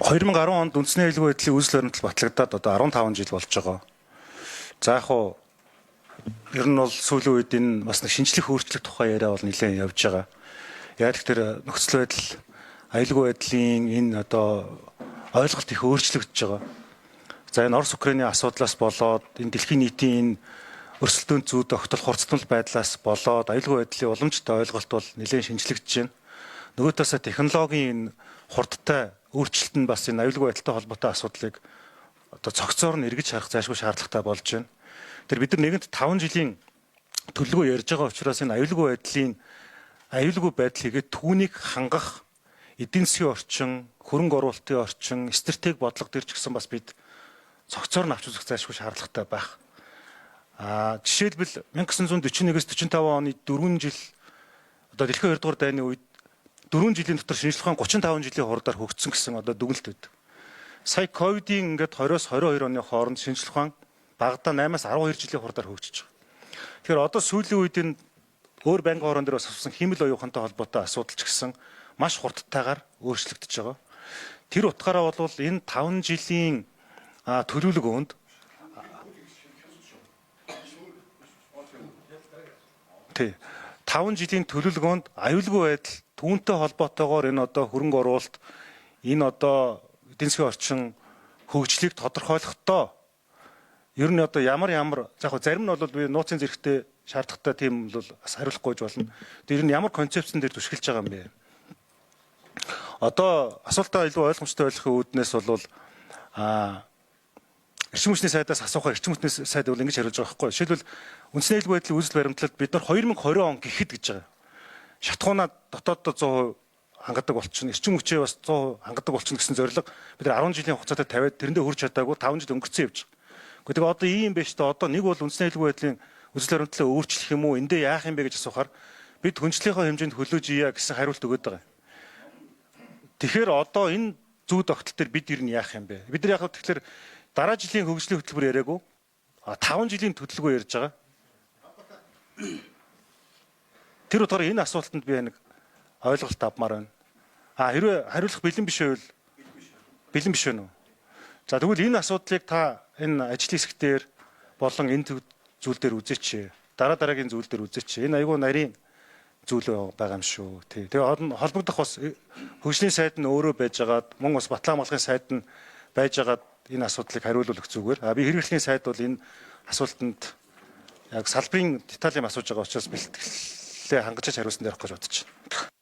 2010 онд үндэсний аюулгүй байдлын үүсэл баримтлал батлагдаад одоо 15 жил болж байгаа. За яг уу ер нь бол сүүлийн үед энэ бас нэг шинжлэх өөрчлөлт тухай яриа бол нэлээд явж байгаа. Яг тэр нөхцөл байдал аюулгүй байдлын энэ одоо ойлголт их өөрчлөгдөж байгаа. За энэ Орос Украиний асуудлаас болоод энэ дэлхийн нийтийн энэ өрсөлдөөн зүйд огтол хурцлал байдлаас болоод аюулгүй байдлын уламжтай ойлголт бол нэлээд шинжлэгдэж байна. Нөгөө талаасаа технологийн хурдтай өөрчлөлт нь бас энэ аюулгүй байдалтай холбоотой асуудлыг одоо цогцоор нь эргэж харах зайлшгүй шаардлагатай болж байна. Тэр бид нар нэгэнт 5 жилийн төлөвлөгөө ярьж байгаа учраас энэ аюулгүй байдал хийгээд түүнийг хангах эдийн засгийн орчин, хөрөнгө оруулалтын орчин, стратеги бодлого төр ч гэсэн бас бид цогцоор нь авч үзэх зайлшгүй шаардлагатай байх. Жишээлбэл 1941-с 45 оны 4 жил одоо дэлхийн 2 дугаар дайны үед 4 жилийн дотор шинжилгээ ухаан 35 жилийн хурдаар хөгжсөн гэсэн одоо дүгнэлт байдаг. Сая ковидын ингээд 20-с 22 оны хооронд шинжилгээ ухаан багадаа 8-аас 12 жилийн хурдаар хөгжиж байгаа. Тэгэхээр одоо сүүлийн үед энэ өөр байнгын хорон дээр бас авсан хэмэл оюухантай холбоотой асуудал ч гэсэн маш хурдтайгаар өөрчлөгдөж байгаа. Тэр утгаараа бол энэ 5 жилийн төлөвлөгөөнд 5 жилийн төлөвлөгөөнд аюулгүй байдал түүнтэй холбоотойгоор энэ одоо хөрөнгө оруулалт энэ одоо эдийн засгийн орчин хөгжлийг тодорхойлохдоо ер нь одоо ямар яг зарим нь бол би нууцын зэрэгтэй шаардлагатай тийм бол бас хариулахгүй болно. Тэр нь ямар концепцэн дээр түшгэлж байгаа юм бэ? Одоо асуултаа илүү ойлгомжтой ойлгохын үүднээс бол эрчим хүчний сайдаас асуухаар эрчим хүчний сайд бол ингэж хариулж байгаа байхгүй. Жишээлбэл үндэсний аюулгүй байдлын үүсэл баримтлалд бид нар 2020 он гэхэд гэж байгаа. Шатхуунаа дотооддоо 100% хангадаг болчихно. Эрчим хүчээ бас 100% хангадаг болчихно гэсэн зорилго бид нар 10 жилийн хугацаатай тавиад тэрэндээ хүрч чадаагүй 5 жил өнгөрцөн явж байгаа. Гэхдээ одоо ийм байж та одоо нэг бол үндэсний аюулгүй байдлын үүсэл баримтлалаа өөрчлөх юм уу? Эндээ яах юм бэ гэж асуухаар бид хүнчлэлийн хэмжээнд хөлөөж ийя гэсэн хариулт өгöd байгаа. Тэгэхээр одоо энэ зүй тогтол төр бид ер нь яах юм бэ? Бид нар яг тэгэхээр дараа жилийн хөгжлийн хөтөлбөр яриаггүй 5 жилийн төлөвлөгөө ярьж байгаа. Тэр утгаараа энэ асуултанд би нэг ойлголт авмаар байна. Хэрвээ хариулах бэлэн биш байвал бэлэн биш байна уу? За тэгвэл энэ асуудлыг та энэ ажлын хэсгээр болон энэ зүйл дээр үзээч. Дараагийн зүйл дээр үзээч. Энэ айгүй нарийн зүйл байгаа юм шүү. Тэгээ холбогдох бас хөгжлийн сайд нь өөрөө байж байгаад мөн бас батлан хамгаалахын сайд нь байж байгаад энэ асуудлыг хариулуулах зүгээр. Би хэрэглэлийн сайд бол энэ асуултанд яг салбарын деталь юм асууж байгаа учраас бэлтгэлээ хангаж хариулсан дээр авах гэж бодож байна.